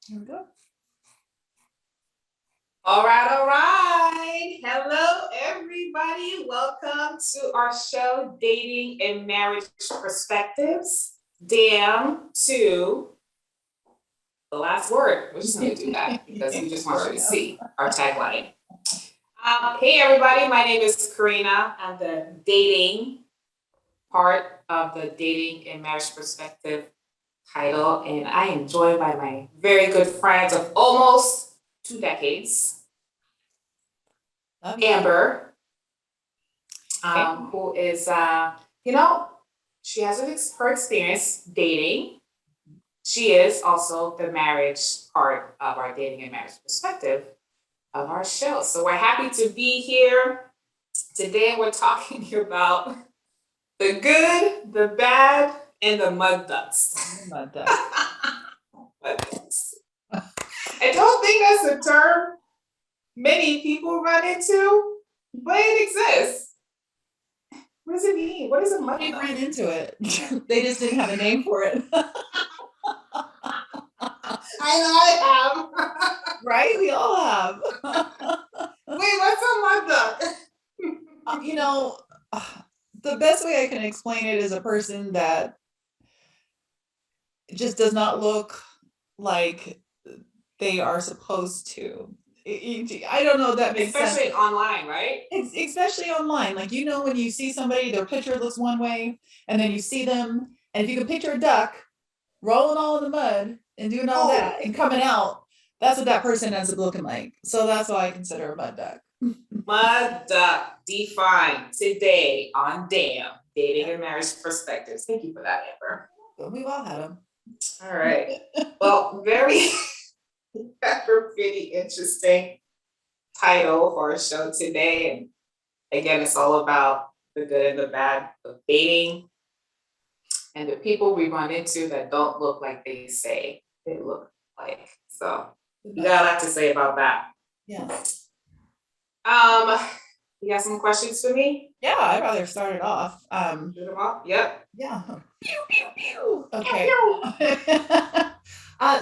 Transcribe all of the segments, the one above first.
Here we go. All right, all right. Hello, everybody. Welcome to our show, Dating and Marriage Perspectives. Damn to the last word. We're just going to do that because we just want you to see our tagline. Hey, everybody. My name is Karina. I'm the dating part of the Dating and Marriage Perspective title, and I am joined by my very good friends of almost 2 decades. Amber, who is, she has her experience dating. She is also the marriage part of our dating and marriage perspective of our show. So we're happy to be here. Today we're talking about the good, the bad, and the mudducks. Mudduck. Mudducks. I don't think that's a term many people run into, but it exists. What does it mean? What is a mudduck? They ran into it. They just didn't have a name for it. I know I have. Right? We all have. Wait, what's a mudduck? The best way I can explain it is a person that just does not look like they are supposed to. I don't know if that makes sense. Especially online, right? Especially online. Like, when you see somebody, their picture looks one way, and then you see them, and if you can picture a duck rolling all in the mud and doing all that and coming out, that's what that person ends up looking like. So that's why I consider a mud duck. Mudduck defined today on Damn, Dating and Marriage Perspectives. Thank you for that, Amber. We've all had them. All right. Well, very pretty interesting title for our show today. And again, it's all about the good and the bad of dating and the people we run into that don't look like they say they look like. So you got a lot to say about that. Yeah. You got some questions for me? Yeah, I'd rather start it off. Shoot them off? Yep. Yeah. Pew, pew, pew. Okay.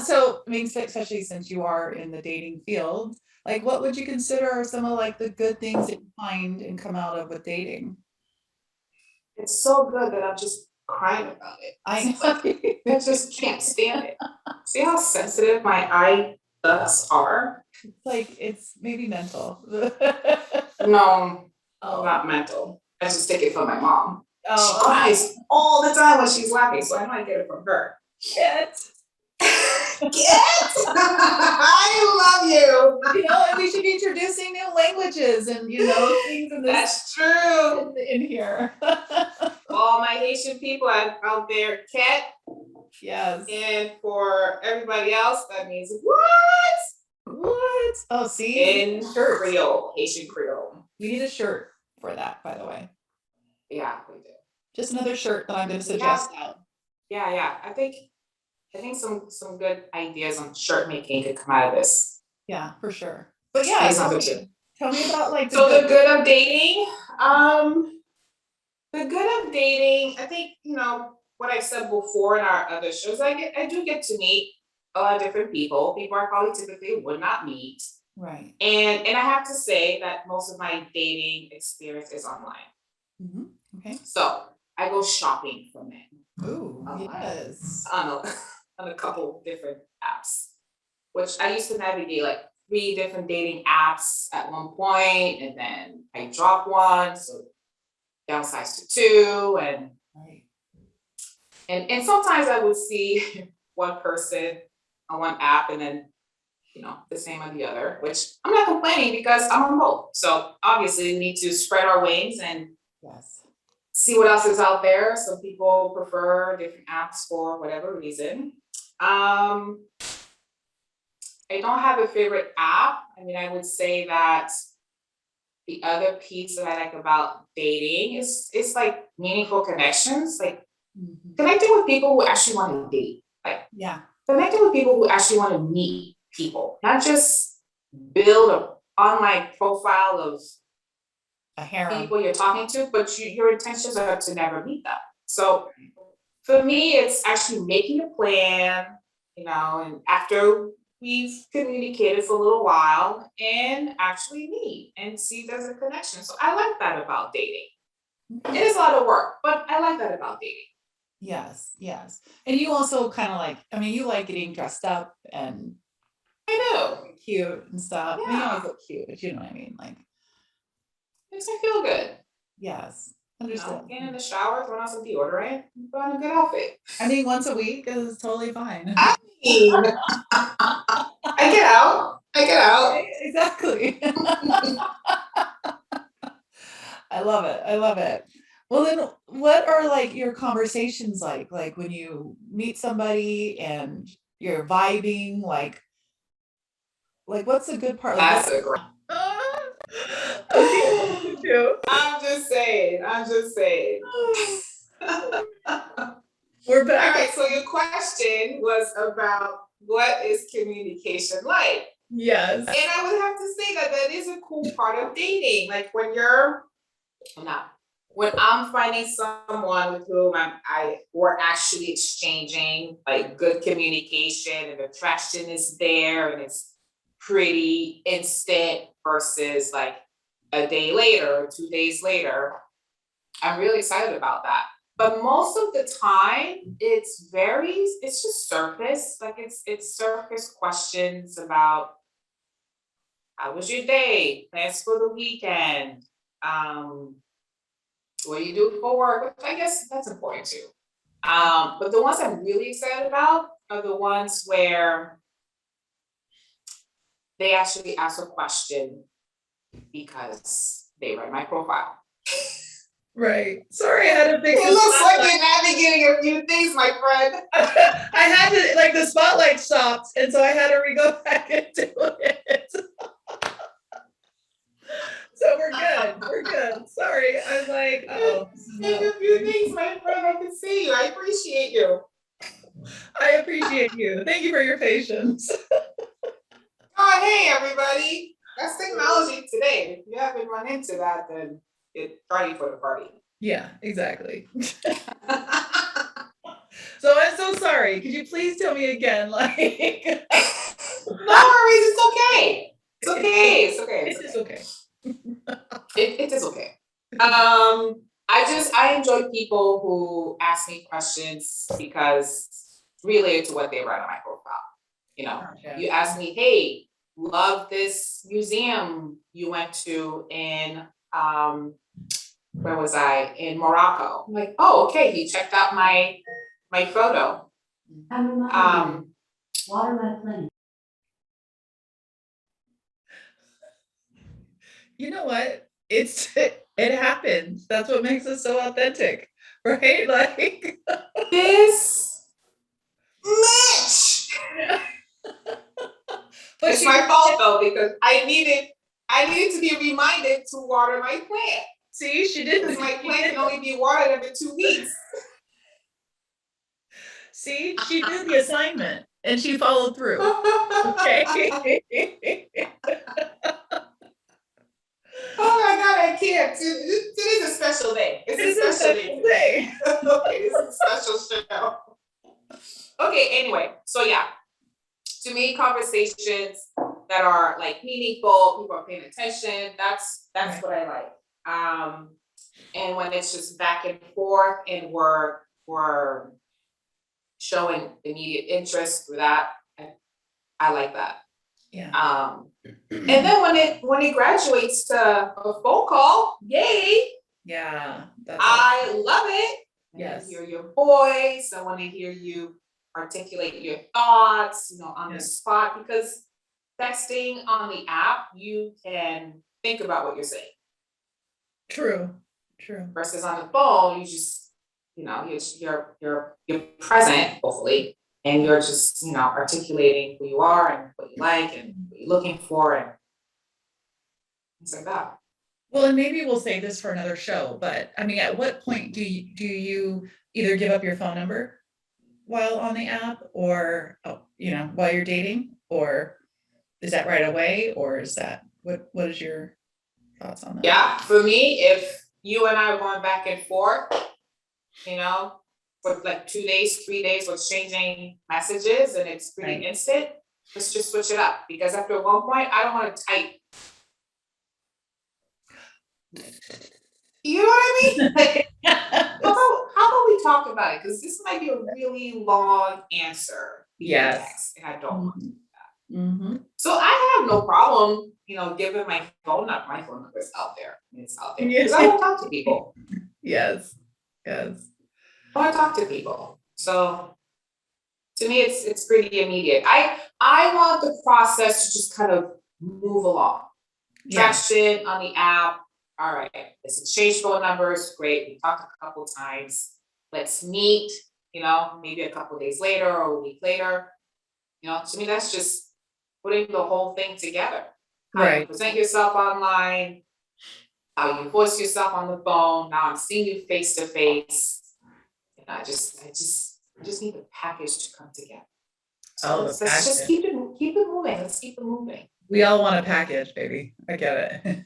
So, I mean, especially since you are in the dating field, like, what would you consider are some of like the good things that you find and come out of with dating? It's so good that I'm just crying about it. I just can't stand it. See how sensitive my eye ducts are? Like, it's maybe mental. No, not mental. I just take it from my mom. She cries all the time when she's laughing, so I might get it from her. Get. I love you. And we should be introducing new languages and things in this. That's true. In here. All my Haitian people out there, cat. Yes. And for everybody else, that means what? What? Oh, see? In Creole, Haitian Creole. We need a shirt for that, by the way. Yeah, we do. Just another shirt that I'm going to suggest out. Yeah. I think some good ideas on shirt making could come out of this. Yeah, for sure. But yeah, tell me about like the good of dating. The good of dating, I think, what I said before in our other shows, I do get to meet a lot of different people I probably typically would not meet. Right. And I have to say that most of my dating experience is online. Mm-hmm. Okay. So I go shopping for men. Ooh, yes. On a couple different apps, which I used to navigate like 3 different dating apps at one point, and then I dropped one, so downsized to 2, and right. And sometimes I would see one person on one app and then, the same on the other, which I'm not complaining because I'm on both. So obviously we need to spread our wings and see what else is out there. Some people prefer different apps for whatever reason. I don't have a favorite app. I mean, I would say that the other piece that I like about dating is like meaningful connections, like connecting with people who actually want to date, connecting with people who actually want to meet people, not just build an online profile of a harem people you're talking to, but your intentions are to never meet them. So for me, it's actually making a plan, and after we've communicated for a little while and actually meet and see if there's a connection. So I like that about dating. It is a lot of work, but I like that about dating. Yes, yes. And you also kind of like, I mean, you like getting dressed up and I cute and stuff. I mean, you Yeah. always look cute, you know what I mean? Like, Makes me feel good. yes, You understood. know, getting in the shower, throwing on some deodorant, put on a good outfit. I mean, once a week is totally fine. I mean, I get out. I get out. Exactly. I love it. I love it. Well, then what are like your conversations like when you meet somebody and you're vibing, like what's the good part? Like That's what a great. okay, too. I'm just saying. I'm just saying. We're All back. right. So your question was about what is communication like? Yes. And I would have to say that that is a cool part of dating. Like when you're not when I'm finding someone with whom we're actually exchanging like good communication and the attraction is there and it's pretty instant versus like a day later or 2 days later, I'm really excited about that. But most of the time it's just surface, like it's surface questions about how was your day, plans for the weekend, what do you do for work, which I guess that's important too. But the ones I'm really excited about are the ones where they actually ask a question because they read my profile. Right. Sorry, I had to fix It the looks like spotlight. you're navigating a few things, my friend. I had to like the spotlight stopped, and so I had to go back into it. So we're good. We're good. Sorry. I was like, oh, this is not A few working. things, my friend. I can see you. I appreciate you. I appreciate you. Thank you for your patience. Oh, hey, everybody. That's technology today. If you haven't run into that, then it's party for the party. Yeah, exactly. So I'm so sorry. Could you please tell me again? Like, No worries. It's okay. It's okay. It's okay. it is okay. It is okay. I enjoy people who ask me questions because related to what they write on my profile. You know, Yeah. you ask me, hey, love this museum you went to in where was I? In Morocco. I'm like, oh, okay, he checked out my photo. Water my plant. You know what? It happens. That's what makes us so authentic, right? Like This Mitch. but It's my fault though, because I needed to be reminded to water my plant. See, she didn't. Because my plant can only be watered every 2 weeks. See, she did the assignment and she followed through. Okay. Oh my God, I can't. Today's a special day. It's a special day. It's a special show. Okay, anyway, so yeah, to me, conversations that are like meaningful, people are paying attention, that's Right. what I like. And when it's just back and forth and we're showing immediate interest through that, I like that. Yeah. And then when it graduates to a phone call, yay! Yeah. That's I love it. Yes. I hear your voice. I want to hear you articulate your thoughts, on the spot, because texting on the app, you can think about what you're saying. True. Versus on the phone, you just, you're present, hopefully, and you're just, articulating who you are and what you like and what you're looking for and things like that. Well, and maybe we'll save this for another show, but I mean, at what point do you either give up your phone number while on the app or, while you're dating, or is that right away, or is that, what is your thoughts on that? Yeah, for me, if you and I are going back and forth, for like 2 days, 3 days, we're exchanging messages and it's pretty instant, let's just switch it up, because after one point, I don't want to type. You know what I mean? Like, how about we talk about it? Because this might be a really long answer. Yes. Text, and I don't want to do that. Mm-hmm. So I have no problem, giving my phone number. My phone number is out there. It's out there because I want to talk to people. Yes. Yes. I want to talk to people. So to me, it's pretty immediate. I want the process to just kind of move along. Traction on the app. All right, let's exchange phone numbers. Great. We talked a couple times. Let's meet, maybe a couple days later or a week later. To me, that's just putting the whole thing together. How you present yourself online, how you voice yourself on the phone. Now I'm seeing you face to face. And I just need the package to come together. So let's just keep it moving. Let's keep it moving. We all want a package, baby. I get it.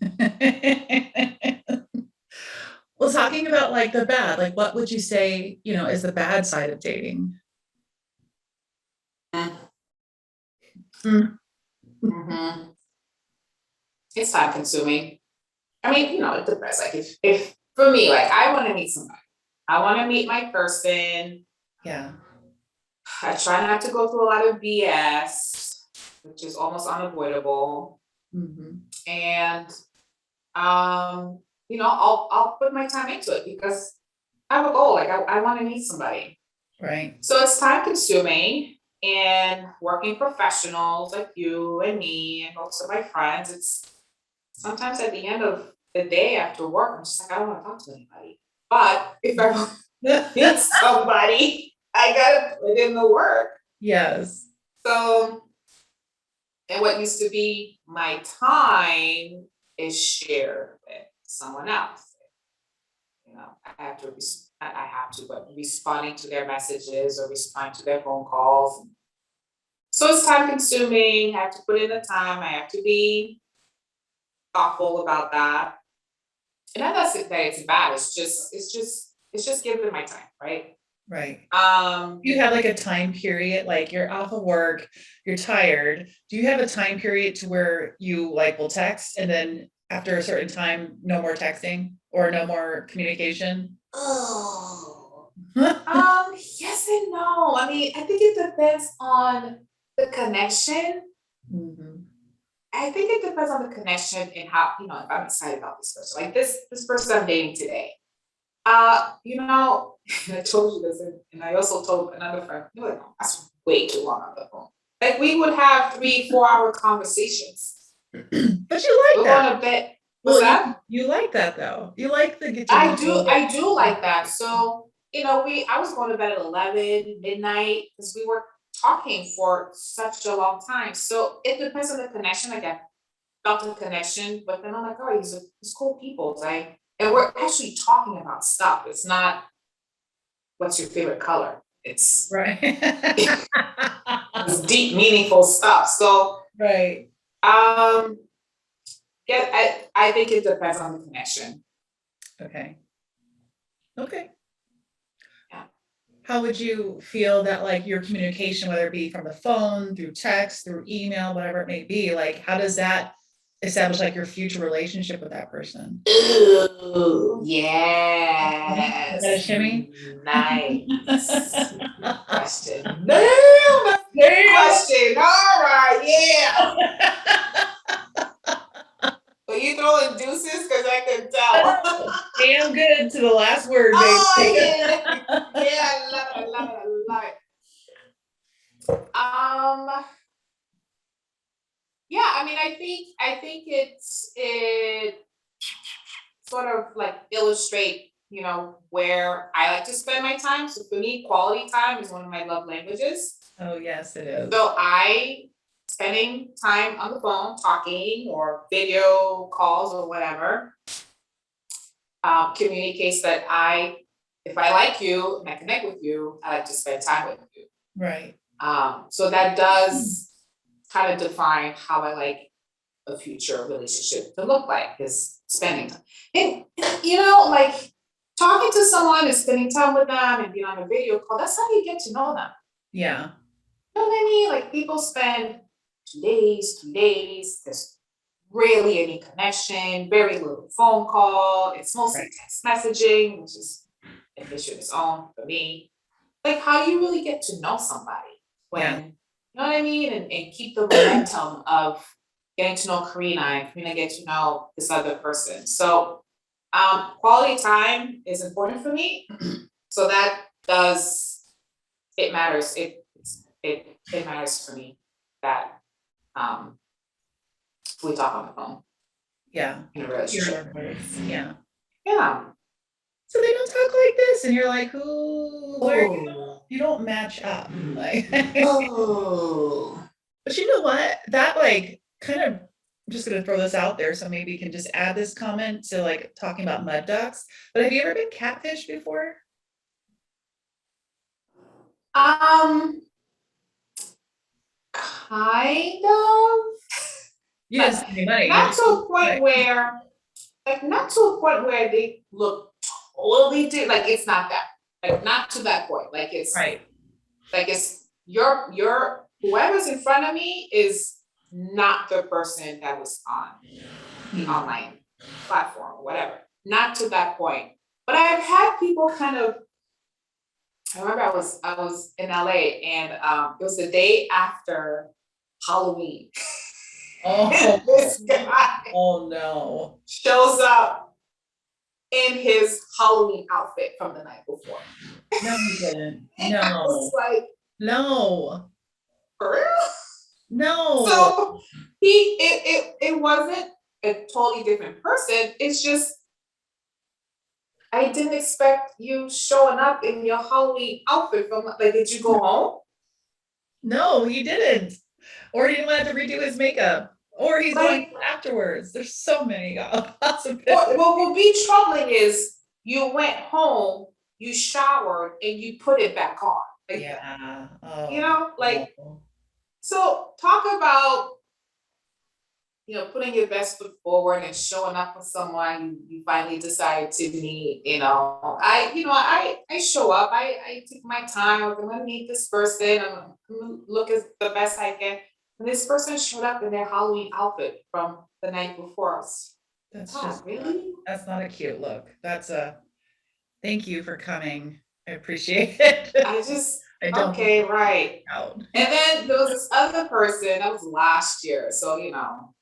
Well, talking about like the bad, like what would you say, is the bad side of dating? Mm-hmm. It's time consuming. I mean, it depends. Like if for me, like I want to meet somebody. I want to meet my person. Yeah. I try not to go through a lot of BS, which is almost unavoidable. Mm-hmm. And I'll put my time into it because I have a goal. Like I want to meet somebody. Right. So it's time consuming, and working professionals like you and me and most of my friends, it's sometimes at the end of the day after work, I'm just like, I don't want to talk to anybody. But if I want to meet somebody, I gotta put in the work. Yes. So, and what used to be my time is shared with someone else. I have to, but responding to their messages or responding to their phone calls. So it's time consuming. I have to put in the time. I have to be thoughtful about that. And I'm not saying that it's bad. It's just giving my time, right? Right. You have like a time period, like you're off of work, you're tired. Do you have a time period to where you like will text and then after a certain time, no more texting or no more communication? Oh. Yes and no. I mean, I think it depends on the connection. Mm-hmm. I think it depends on the connection and how, if I'm excited about this person. Like this person I'm dating today. I told you this, and I also told another friend, that's way too long on the phone. Like we would have 3-4 hour conversations. But you like that. On a bed. What's that? You like that though. You like the get to I do like that. So, I was going to bed at 11 midnight because we were talking for such a long time. So it depends on the connection. Like I felt the connection, but then I'm like, oh, he's cool people. And we're actually talking about stuff. It's not what's your favorite color. It's right. It's deep, meaningful stuff. So right. Yeah, I think it depends on the connection. Okay. Okay. Yeah. How would you feel that like your communication, whether it be from the phone, through text, through email, whatever it may be, like how does that establish like your future relationship with that person? Ooh, yes. Is that a shimmy? Nice. Question. Damn, question. All right, yeah. Are you throwing deuces? Because I can tell. Damn good to the last word, baby. Oh, yeah. Yeah, I love it. Yeah, I mean, I think it sort of like illustrate, where I like to spend my time. So for me, quality time is one of my love languages. Oh, yes, it is. So spending time on the phone, talking or video calls or whatever, communicates that if I like you and I connect with you, I like to spend time with you. Right. So that does kind of define how I like a future relationship to look like, is spending time. And like talking to someone and spending time with them and being on a video call, that's how you get to know them. Yeah. You know what I mean? Like people spend 2 days, 3 days. There's rarely any connection, very little phone call. It's mostly Right. text messaging, which is an issue of its own for me. Like, how do you really get to know somebody when, Yeah. you know what I mean? And keep the momentum of getting to know Karina and Karina get to know this other person. So quality time is important for me. So that does, it matters. It matters for me that we talk on the phone Yeah. in a Hear relationship. their voice. Yeah. Yeah. So they don't talk like this, and you're like, who? Where Oh. you don't match up. Like, Oh. but you know what? That like kind of, I'm just gonna throw this out there, so maybe you can just add this comment to like talking about mud ducks. But have you ever been catfish before? Kind of. You didn't spend any money. You Not just to a point like, where, like, not to a point where they look totally different. Like, it's not that. Like, not to that point. Like, right. it's your whoever's in front of me is not the person that was on the online platform or whatever. Not to that point. But I've had people kind of, I remember I was in LA and it was the day after Halloween. Oh, This guy oh no. shows up in his Halloween outfit from the night before. No, he didn't. And I was No. like, No. for real? No. So it wasn't a totally different person. It's just I didn't expect you showing up in your Halloween outfit from like, did you go home? No, he didn't. Or he didn't want to have to redo his makeup. Or he's going Like, afterwards. There's so many possibilities. what will be troubling is you went home, you showered, and you put it back on. Like, Yeah. you know, like, Oh. so talk about, you know, putting your best foot forward and showing up for someone you finally decide to meet. You know, I show up, I take my time. I'm gonna meet this person, I'm gonna look as the best I can. And this person showed up in their Halloween outfit from the night before us. That's God, just really? that's not a cute look. That's a thank you for coming. I appreciate it. I just, I don't okay, right. out. And then there was this other person that was last year. So, you know,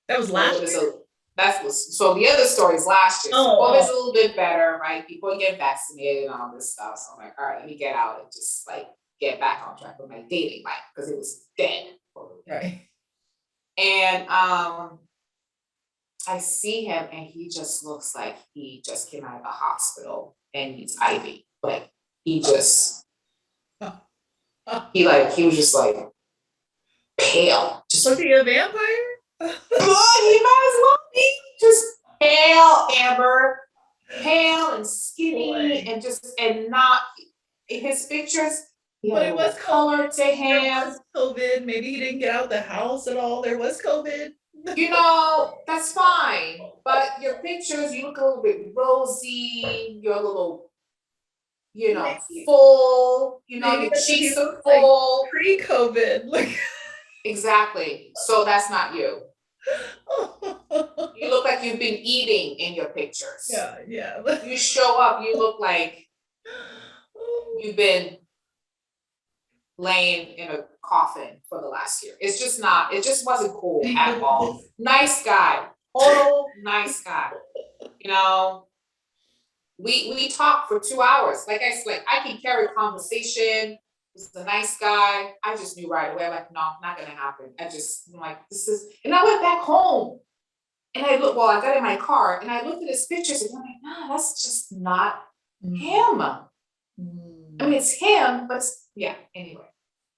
That was last year. So the other story is last year. So Oh, COVID's a little bit better, right? People get vaccinated and all this stuff. So I'm like, all right, let me get out and just like get back on track with my dating life because it was dead. right. And I see him and he just looks like he just came out of the hospital and he's IV. Like he just he was just like pale. Just Was he a vampire? he might as well be just pale, amber, pale and skinny, Boy. and not in his pictures. But it was color to There him. was COVID. Maybe he didn't get out the house at all. There was COVID. You know, that's fine. But your pictures, you look a little bit rosy. You're a little, you know, Maybe- full. You know, maybe your that's what he cheeks are looks like. full. Pre-COVID. Like Exactly. So that's not you. You look like you've been eating in your pictures. yeah, yeah. You show up, you look like you've been laying in a coffin for the last year. It's just not, it just wasn't cool at all. Nice guy, total nice guy. You know, we talked for 2 hours. Like I can carry conversation. This is a nice guy. I just knew right away, like, no, not gonna happen. I'm like, and I went back home and I got in my car and I looked at his pictures and I'm like, no, that's just not him. I mean, it's him, but yeah, anyway.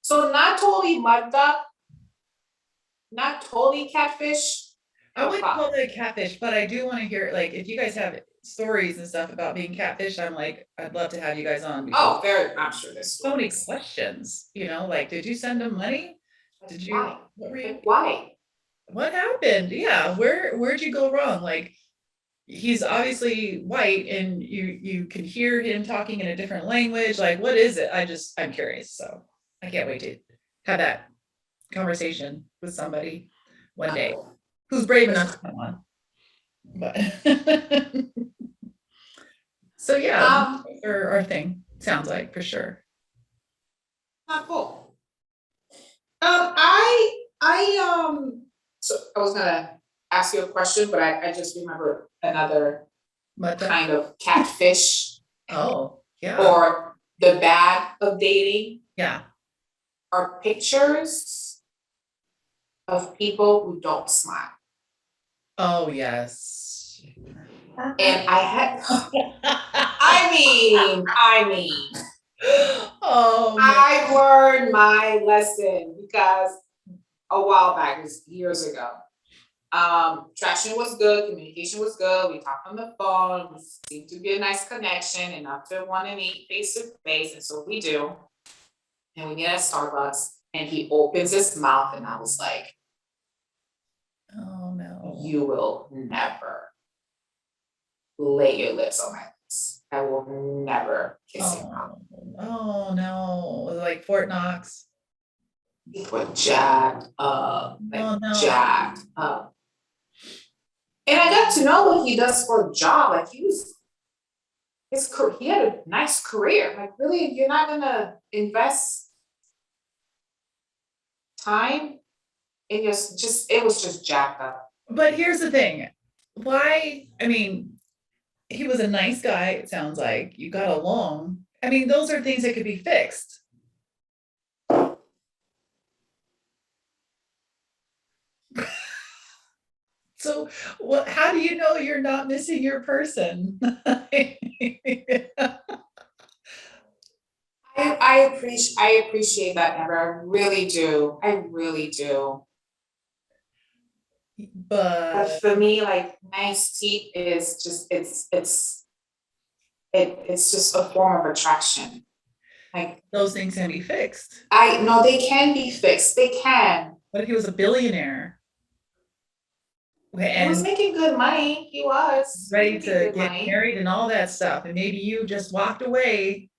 So not totally mud duck, not totally catfish. I wouldn't call it a catfish, but I do want to hear, like, if you guys have stories and stuff about being catfish, I'm like, I'd love to have you guys on. Oh, I'm sure there's so many questions, you know, like, did you send them money? Did you, why? what were you, Why? what happened? Yeah, where'd you go wrong? Like, he's obviously white and you can hear him talking in a different language. Like, what is it? I'm curious. So I can't wait to have that conversation with somebody one day who's brave enough to come on. But so yeah, our thing sounds like for sure. Cool. So I was gonna ask you a question, but I just remember another kind of catfish. Oh, yeah. Or the bad of dating. Yeah. Are pictures of people who don't smile. Oh, yes. And I had, I mean, oh, I learned my lesson because a while back, it was years ago. Traction was good, communication was good. We talked on the phone. It seemed to be a nice connection, enough to want to meet face to face, and so we do. And we meet at Starbucks, and he opens his mouth, and I was like, oh no. You will never lay your lips on my lips. I will never kiss your mouth. Oh no. Like Fort Knox. He was jacked up. Jacked up. And I got to know what he does for a job. Like he had a nice career. Like really, you're not gonna invest time in just it was just jacked up. But here's the thing. Why? I mean, he was a nice guy, it sounds like. You got along. I mean, those are things that could be fixed. So how do you know you're not missing your person? I appreciate that, Amber. I really do. But for me, like nice teeth is just it's just a form of attraction. Like those things can be fixed. I know they can be fixed. They can. What if he was a billionaire? And he was making good money. He was ready to get married and all that stuff. And maybe you just walked away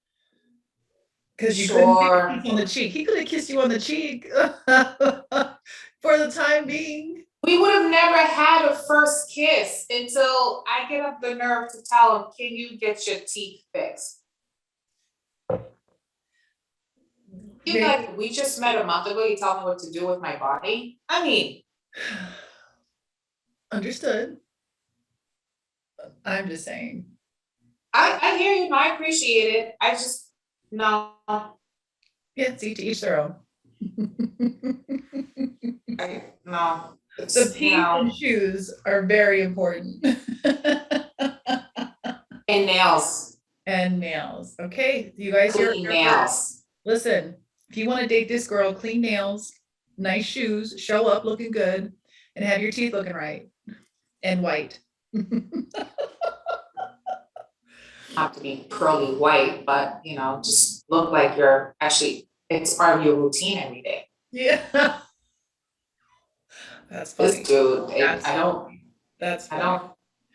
because you couldn't kiss on the cheek. He could have kissed you on the cheek for the time being. We would have never had a first kiss until I get up the nerve to tell him, can you get your teeth fixed? You're like, we just met a month ago, you tell me what to do with my body? I mean. Understood. I'm just saying. I hear you, I appreciate it. I just, no. Yeah, see, to each their own. No. The teeth and shoes are very important. And nails. And nails. Okay, you guys clean nails. Listen, if you want to date this girl, clean nails, nice shoes, show up looking good, and have your teeth looking right and white. Have to be pearly white, but you know, just look like you're actually, it's part of your routine every day. Yeah. That's funny. This dude,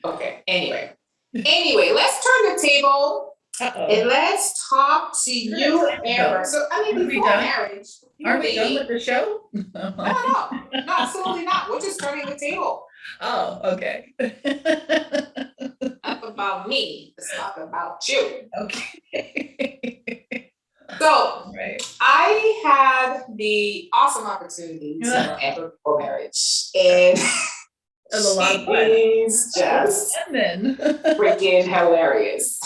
okay, anyway, let's turn the table. And let's talk to you, Amber. So, I mean, before marriage. Aren't we done with the show? No, absolutely not. We're just turning the table. Oh, okay. Not about me. Let's talk about you. Okay. So, I had the awesome opportunity to know Amber before marriage. And a lot of fun. She's just freaking hilarious.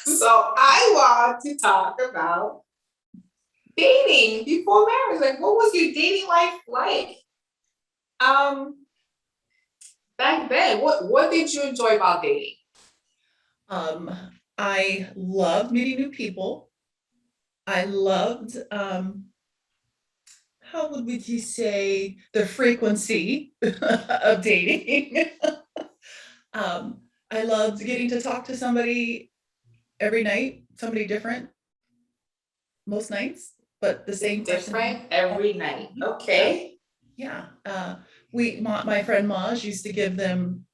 So I want to talk about dating before marriage. Like, what was your dating life like? Back then, what did you enjoy about dating? I loved meeting new people. I loved, how would we say, the frequency of dating. I loved getting to talk to somebody every night, somebody different, most nights, but the same different every night. Okay. Yeah. My friend Maj used to give them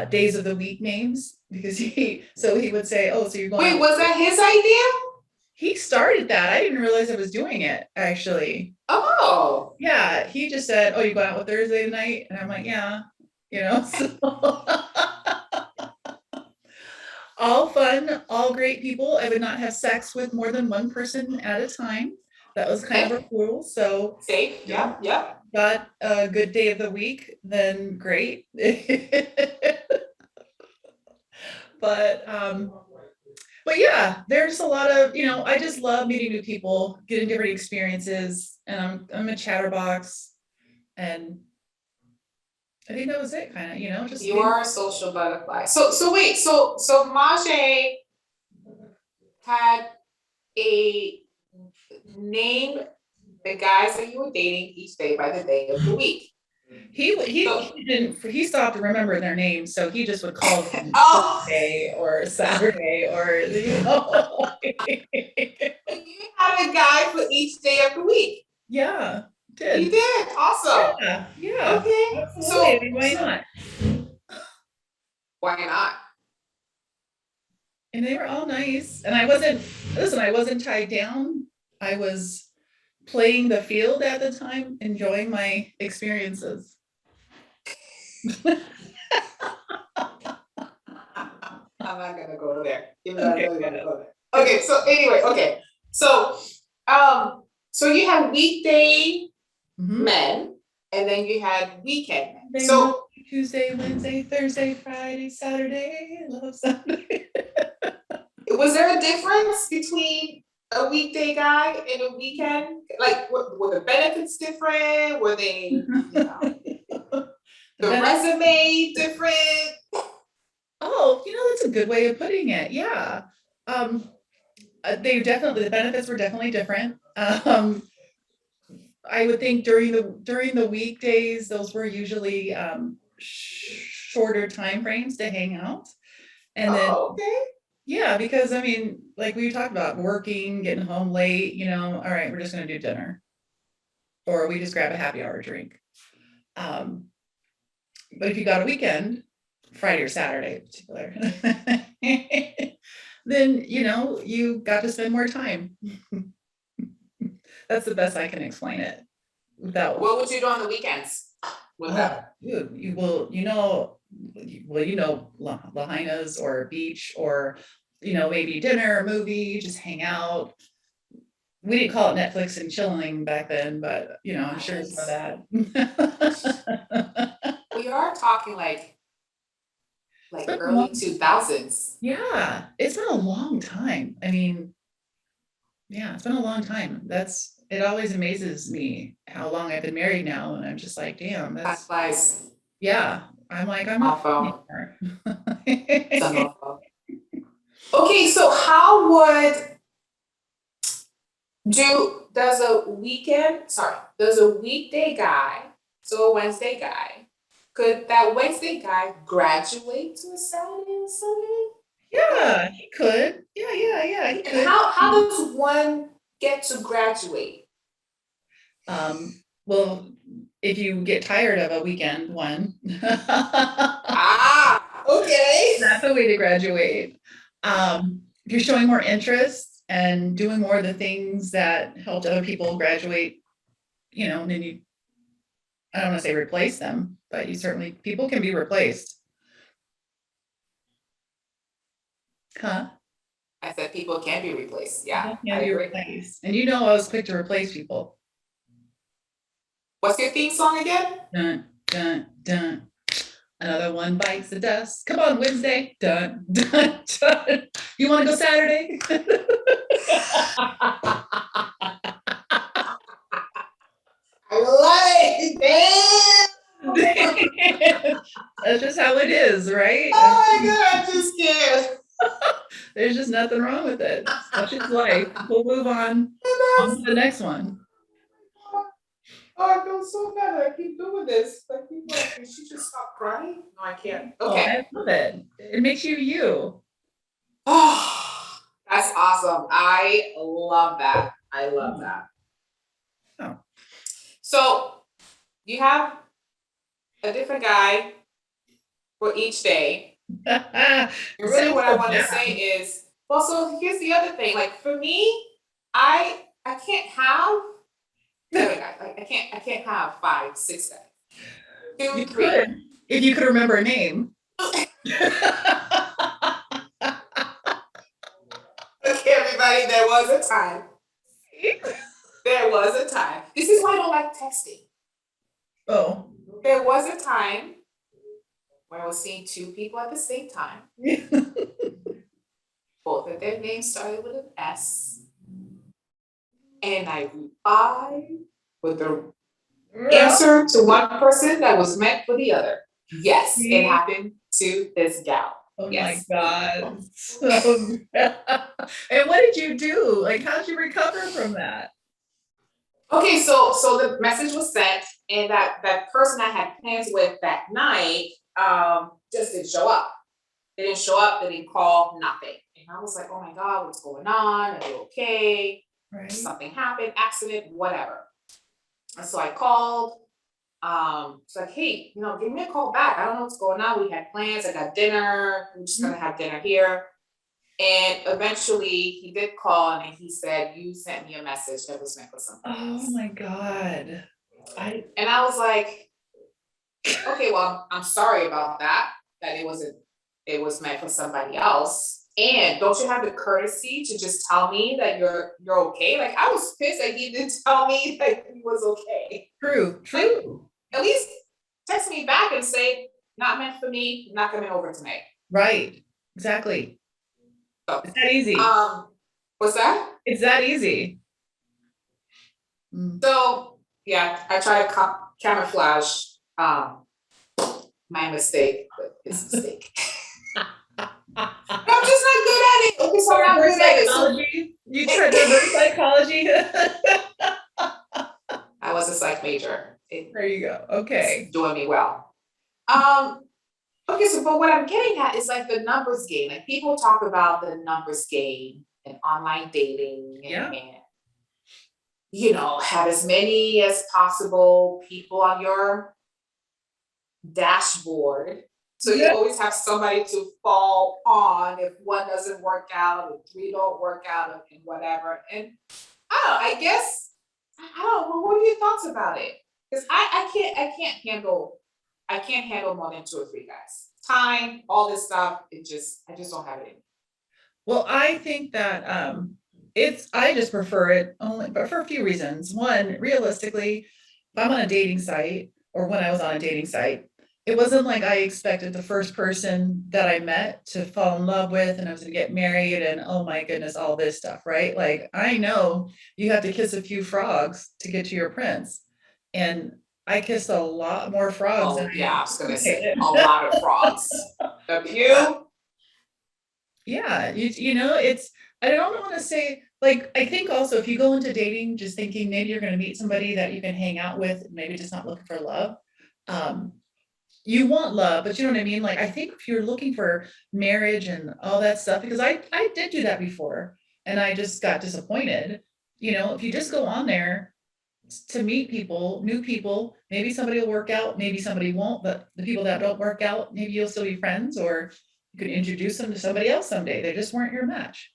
days of the week names because he would say, oh, so you're going. Wait, was that his idea? He started that. I didn't realize I was doing it actually. Oh. that. He just said, "Oh, you going out with Thursday night?" And I'm like, "Yeah," so all fun, all great people. I would not have sex with more than one person at a time. That was kind of a rule. So, Safe. Yeah. Yeah. got a good day of the week, then great. But but yeah, there's a lot of, I just love meeting new people, getting different experiences, and I'm a chatterbox, and I think that was it, kind of, just You are a social butterfly. So wait, so Mage had a name the guys that you were dating each day by the day of the week. He stopped to remember their names, so he just would call them Oh, Thursday or Saturday or you had a guy for each day of the week. Yeah, You did. did. Awesome. Yeah, Okay. absolutely. I mean, why not? Why not? And they were all nice. And I wasn't tied down. I was playing the field at the time, enjoying my experiences. I'm not gonna go there. Okay, Okay, so anyway, okay. So so you had weekday men and then you had weekend men. So Monday, Tuesday, Wednesday, Thursday, Friday, Saturday. I love Saturday. was there a difference between a weekday guy and a weekend? Like, were the benefits different? Were they, the resume different? Oh, that's a good way of putting it. Yeah. The benefits were definitely different. I would think during the weekdays, those were usually shorter time frames to hang out. And then okay. yeah, because I mean, like we talked about working, getting home late, all right, we're just gonna do dinner. Or we just grab a happy hour drink. But if you got a weekend, Friday or Saturday in particular, then you got to spend more time. That's the best I can explain it. What would you do on the weekends with that? Lahaina's or beach or maybe dinner, movie, just hang out. We didn't call it Netflix and chilling back then, but I'm sure some of that. We are talking like early 2000s. Yeah, it's been a long time. I mean, yeah, it's been a long time. It always amazes me how long I've been married now, and I'm just like, damn, that's Flies. yeah. I'm like, I'm not anymore. Okay, so how would does a weekday guy, so a Wednesday guy, could that Wednesday guy graduate to a Saturday and Sunday? Yeah, he could. Yeah, he could. And how does one get to graduate? Well, if you get tired of a weekend one, Okay. that's a way to graduate. If you're showing more interest and doing more of the things that helped other people graduate, then I don't want to say replace them, but people can be replaced. Huh? I said people can be replaced. Yeah, I agree. Replaced. And I was quick to replace people. What's your theme song again? Dun, dun, dun. Another one bites the dust. Come on, Wednesday. Dun, dun, dun. You want to go Saturday? I love it. Damn. That's just how it is, right? Oh my God, I'm just scared. There's just nothing wrong with it. Such is life. We'll move on to the next one. Oh, I feel so bad. I keep doing this. Like, people like, can she just stop crying? No, I can't. Okay. I love it. It makes you you. Oh, that's awesome. I love that. I love that. Oh. So you have a different guy for each day. Really what I want to say is, well, so here's the other thing. Like for me, I can't have 7 guys. I can't have 5, 6 guys. 2, You 3. could, if you could remember a name. Okay, everybody, there was a time. There was a time. This is why I don't like texting. Oh. There was a time where I was seeing 2 people at the same time. Both of their names started with an S. And I replied with the answer to one person that was meant for the other. Yes, it happened to this gal. Oh yes. my God. So, and what did you do? Like, how'd you recover from that? Okay, so the message was sent, and that person I had plans with that night just didn't show up. They didn't show up, they didn't call, nothing. And I was like, oh my God, what's going on? Are they okay? Right. Something happened, accident, whatever. And so I called. It's like, hey, give me a call back. I don't know what's going on. We had plans. I got dinner. We're just gonna have dinner here. And eventually he did call and he said, you sent me a message that was meant for something else. Oh my God. And I was like, okay, well, I'm sorry about that it was meant for somebody else. And don't you have the courtesy to just tell me that you're okay? Like, I was pissed that he didn't tell me that he was okay. True. Like, at least text me back and say, not meant for me, not coming over tonight. Right. Exactly. So, it's that easy. What's that? It's that easy. So yeah, I try to camouflage my mistake, but it's a mistake. I'm just not good at it. Okay, so I'm not good at it. Psychology? You tried to reverse psychology? I was a psych major. There you go. Okay. It's doing me well. Okay, so but what I'm getting at is like the numbers game. Like, people talk about the numbers game and online dating and have as many as possible people on your dashboard. So you always have somebody to fall on if one doesn't work out, if 3 don't work out, and whatever. And I guess, I don't know, what are your thoughts about it? Because I can't handle more than 2 or 3 guys. Time, all this stuff, I just don't have it in me. Well, I think that I just prefer it only, but for a few reasons. One, realistically, if I'm on a dating site, or when I was on a dating site, it wasn't like I expected the first person that I met to fall in love with and I was gonna get married and oh my goodness, all this stuff, right? Like, I know you have to kiss a few frogs to get to your prince. And I kissed a lot more frogs. Oh yeah, I was gonna say a lot of frogs. A few. Yeah, it's, I don't want to say, like, I think also if you go into dating just thinking maybe you're going to meet somebody that you can hang out with, maybe just not looking for love. You want love, but you know what I mean? Like, I think if you're looking for marriage and all that stuff, because I did do that before and I just got disappointed. If you just go on there to meet people, new people, maybe somebody will work out, maybe somebody won't, but the people that don't work out, maybe you'll still be friends, or you could introduce them to somebody else someday. They just weren't your match.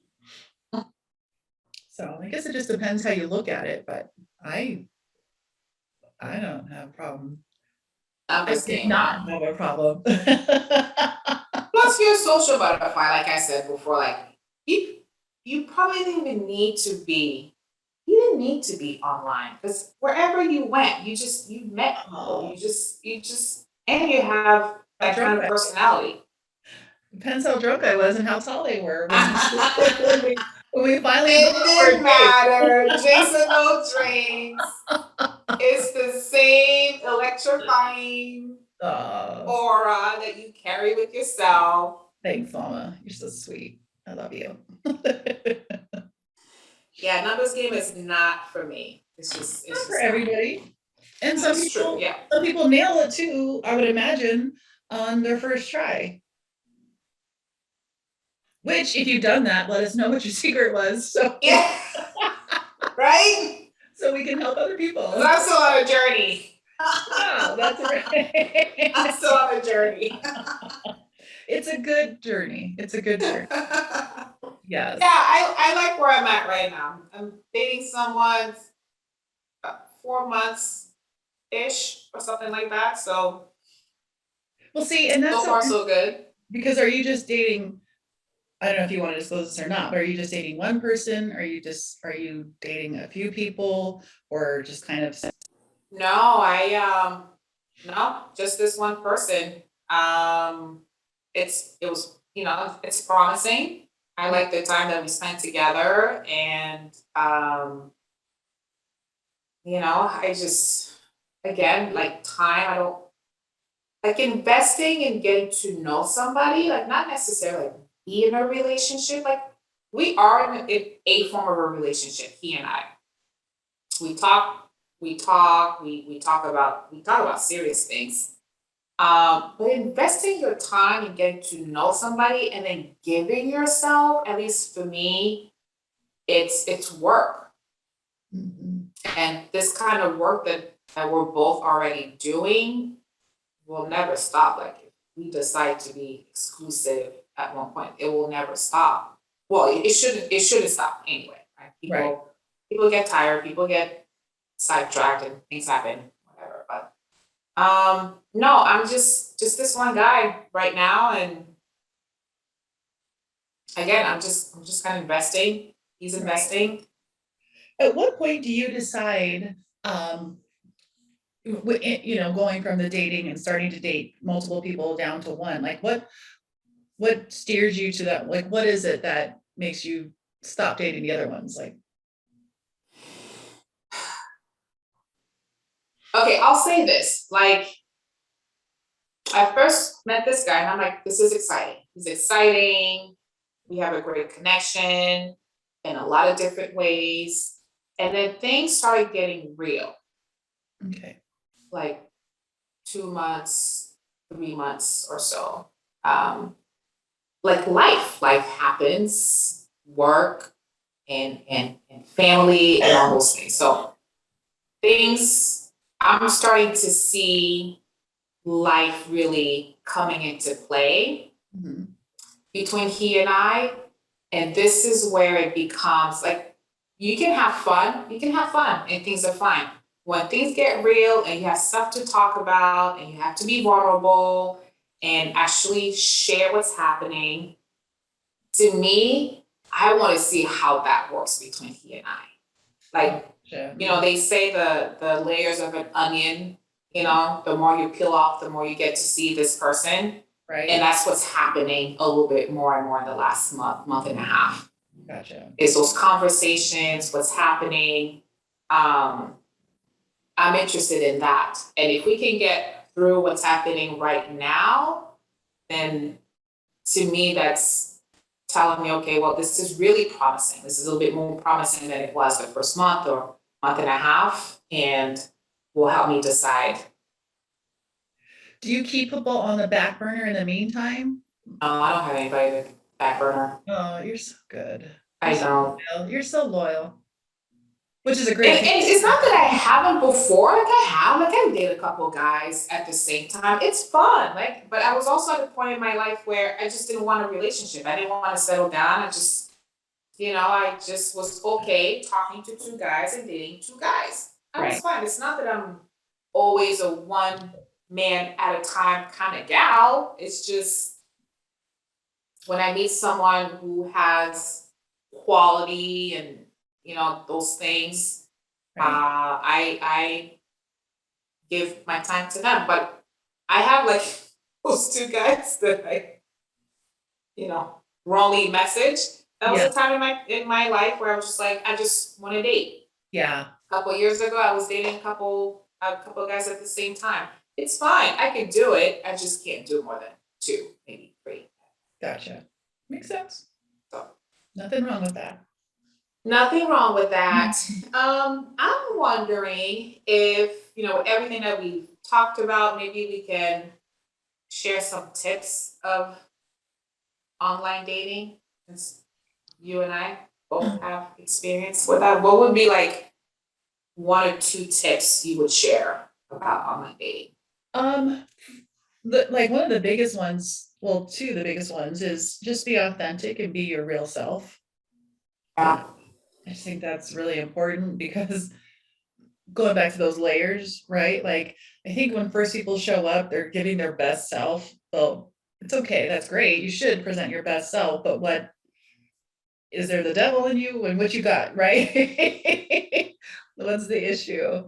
So I guess it just depends how you look at it, but I don't have a problem. I did not have a problem. Plus, you're a social butterfly, like I said before. Like, you probably didn't even need to be. You didn't need to be online, because wherever you went, you met people. You just, and you have that kind of personality. Depends how drunk I was and how tall they were. When we finally it didn't matter. Jason, no drinks. It's the same electrifying aura that you carry with yourself. Thanks, Mama. You're so sweet. I love you. Yeah, numbers game is not for me. It's not for everybody. And some people, true, some people nail it too, I would imagine, on their first try. Which, if you've done that, let us know what your secret was. So yeah, right. So we can help other people. I'm still on a journey. Wow, that's right. I'm still on a journey. It's a good journey. It's a good journey. Yes. Yeah, I like where I'm at right now. I'm dating someone 4 months-ish or something like that. So Well, see, and that's so far so good. because are you just dating, I don't know if you want to disclose this or not, but are you just dating one person? Are you dating a few people, or just kind of? No, no, just this one person. It was, it's promising. I like the time that we spent together, and I just, again, like time, I don't like investing in getting to know somebody, like not necessarily like be in a relationship. Like we are in a form of a relationship, he and I. We talk, we talk about serious things. But investing your time and getting to know somebody and then giving yourself, at least for me, it's work. Mhm. And this kind of work that we're both already doing will never stop. Like if we decide to be exclusive at one point, it will never stop. Well, it shouldn't stop anyway, right? Right. People get tired, people get sidetracked and things happen, whatever. But no, I'm just this one guy right now, and again, I'm just kind of investing. He's Right. investing. At what point do you decide, going from the dating and starting to date multiple people down to one? Like what steers you to that? Like what is it that makes you stop dating the other ones? Like, Okay, I'll say this. Like I first met this guy and I'm like, this is exciting. He's exciting. We have a great connection in a lot of different ways. And then things started getting real, okay. like 2 months, 3 months or so. Um, like life happens, work and family and all those things. So things, I'm starting to see life really coming into play Mhm. between he and I. And this is where it becomes like you can have fun and things are fine. When things get real and you have stuff to talk about and you have to be vulnerable and actually share what's happening, to me, I want to see how that works between he and I. Like, Gotcha. they say the layers of an onion, the more you peel off, the more you get to see this person. Right. And that's what's happening a little bit more and more in the last month and a half. Gotcha. Is those conversations, what's happening. I'm interested in that. And if we can get through what's happening right now, then to me, that's telling me, okay, well, this is really promising. This is a little bit more promising than it was the first month or month and a half, and will help me decide. Do you keep people on the back burner in the meantime? I don't have anybody to back burner. Oh, you're so good. I don't. You're so loyal, which is a And, great and thing. it's not that I haven't before. Like I dated a couple guys at the same time. It's fun. But I was also at a point in my life where I just didn't want a relationship. I didn't want to settle down. I just was okay talking to two guys and dating two guys. I was Right. fine. It's not that I'm always a one man at a time kind of gal. It's just when I meet someone who has quality and those things, Right. I give my time to them. But I have like those two guys that wrongly messaged. That was Yeah. a time in my life where I was just like, I just want to date. Yeah. A couple years ago, I was dating a couple of guys at the same time. It's fine. I can do it. I just can't do more than two, maybe three. Gotcha. Makes sense. So Nothing wrong with that. nothing wrong with that. I'm wondering if, with everything that we've talked about, maybe we can share some tips of online dating, since you and I both have experience with that. What would be like one or two tips you would share about online dating? One of the biggest ones, well, two of the biggest ones is just be authentic and be your real self. Yeah. I think that's really important because going back to those layers, right? Like, I think when first people show up, they're giving their best self. Well, it's okay. That's great. You should present your best self, but what is there the devil in you and what you got, right? What's the issue?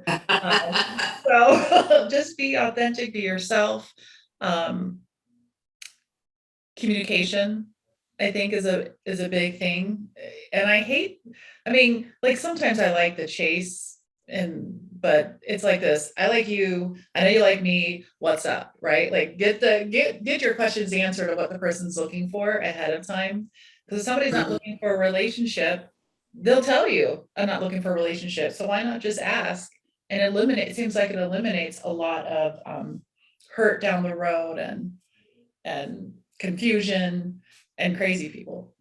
So just be authentic, be yourself. Um, Communication, I think, is a big thing. And I mean, like sometimes I like the chase but it's like this. I like you, I know you like me, what's up, right? Like get your questions answered of what the person's looking for ahead of time. Because if somebody's not looking for a relationship, they'll tell you, I'm not looking for a relationship. So why not just ask and it seems like it eliminates a lot of hurt down the road and confusion and crazy people.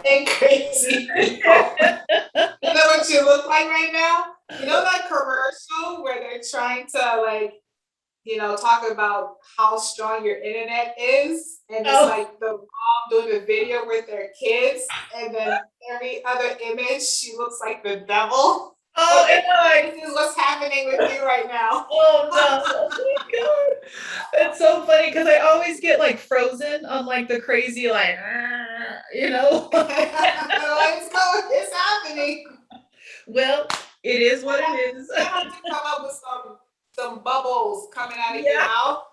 And crazy people. You know what you look like right now? You know that commercial where they're trying to like, talk about how strong your internet is, and it's Oh, like the mom doing the video with their kids, and then every other image she looks like the devil. oh, and This is what's happening with you right now. oh no, oh my God. It's so funny because I always get like frozen on like the crazy, like, you know. It's happening. Well, it is what it is. I have to come up with some bubbles coming out of your Yeah. mouth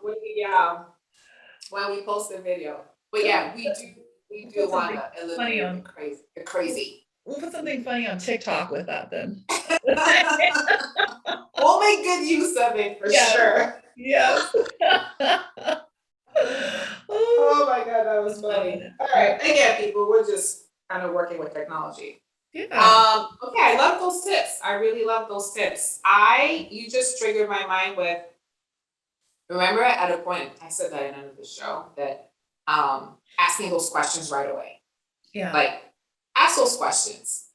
when we post the video. But yeah, we do want to eliminate the crazy. We'll put something funny on TikTok with that then. We'll make good use of it for sure. Yes. Oh my God, that was funny. All right, again, people, we're just kind of working with technology. Yeah. Okay, I love those tips. I really love those tips. You just triggered my mind with, remember at a point, I said that in the end of the show, that asking those questions right away. Yeah. Like, ask those questions.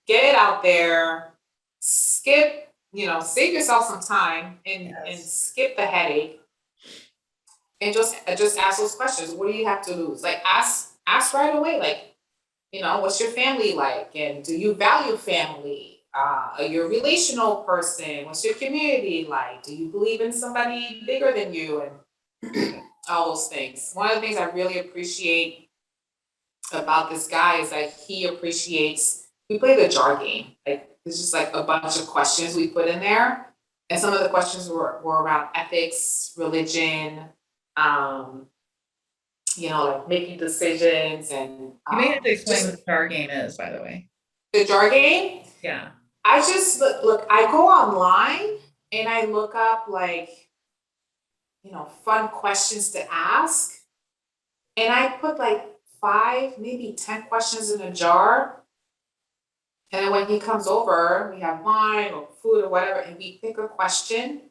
Get it out there. Save yourself some time and skip the headache. And just ask those questions. What do you have to lose? Like, ask right away. Like, what's your family like? And do you value family? Are you a relational person? What's your community like? Do you believe in somebody bigger than you? And all those things. One of the things I really appreciate about this guy is that we play the jar game. Like, it's just like a bunch of questions we put in there. And some of the questions were around ethics, religion, like making decisions. And You may have to explain what the jar game is, by the way. The jar game? Yeah. I just look, I go online and I look up like, fun questions to ask. And I put like 5, maybe 10 questions in a jar. And then when he comes over, we have wine or food or whatever, and we pick a question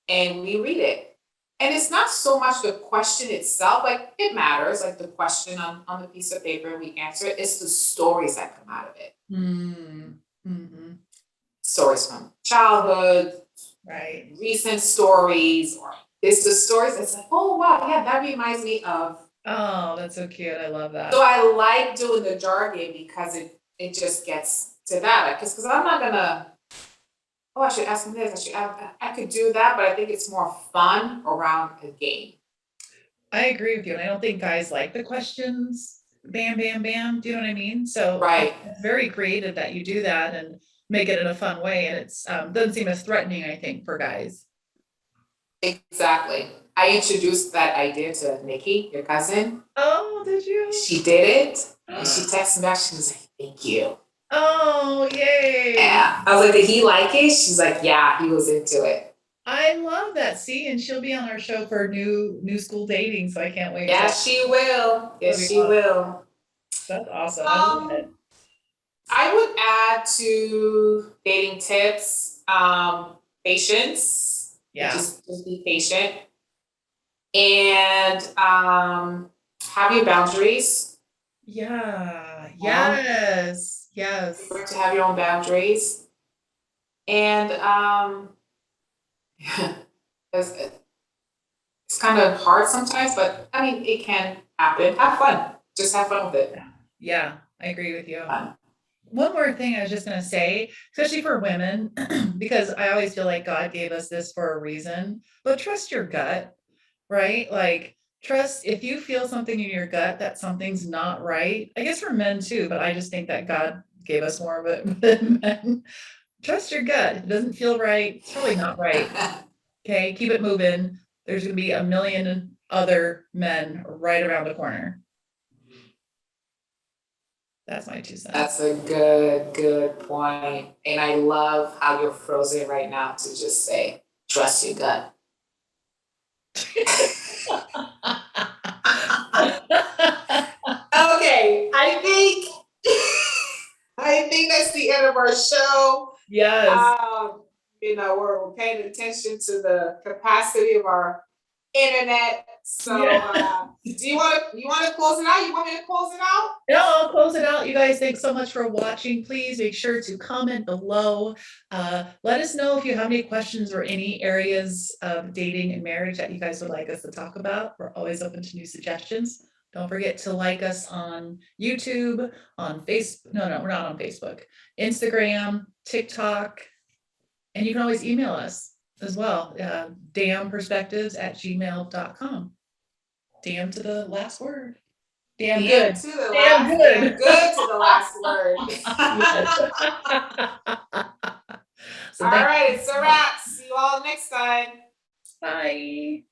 and we read it. And it's not so much the question itself, like it matters, like the question on the piece of paper and we answer it. It's the stories that come out of it. Mm-hmm. Stories from childhood, right? Recent stories, or it's the stories that's like, oh wow, yeah, that reminds me of. Oh, that's so cute. I love that. So I like doing the jar game because it just gets to that. Because I'm not gonna, I should ask him this, I could do that, but I think it's more fun around a game. I agree with you. And I don't think guys like the questions, bam, bam, bam. Do you know what I mean? So right. It's very creative that you do that and make it in a fun way. And it's doesn't seem as threatening, I think, for guys. Exactly. I introduced that idea to Nikki, your cousin. Oh, did you? She did it. And she texted me back. She was like, thank you. Oh, yay. Yeah. I was like, did he like it? She's like, yeah, he was into it. I love that. See, and she'll be on our show for new school dating, so I can't wait. Yeah, she will. Yes, she will. That's awesome. I love it. I would add to dating tips, patience. Yeah. Just be patient. And have your boundaries. Yeah. Yes. Yes. You have to have your own boundaries. And it's kind of hard sometimes, but I mean, it can happen. Have fun. Just have fun with it. Yeah. I agree with you. Fun. One more thing I was just going to say, especially for women, because I always feel like God gave us this for a reason, but trust your gut, right? Like, trust if you feel something in your gut that something's not right. I guess for men too, but I just think that God gave us more of it than men. Trust your gut. If it doesn't feel right, it's probably not right. Okay, keep it moving. There's going to be a million other men right around the corner. That's my 2 cents. That's a good point. And I love how you're frozen right now to just say, trust your gut. Okay, I think that's the end of our show. Yes. We're paying attention to the capacity of our internet. So do you want to close it out? You want me to close it out? No, I'll close it out. You guys, thanks so much for watching. Please make sure to comment below. Let us know if you have any questions or any areas of dating and marriage that you guys would like us to talk about. We're always open to new suggestions. Don't forget to like us on YouTube, on Facebook. No, we're not on Facebook. Instagram, TikTok, and you can always email us as well. damperspectives@gmail.com. Damn to the last word. Damn good. Damn good to the last word. So all right, it's a wrap. See you all next time. Bye.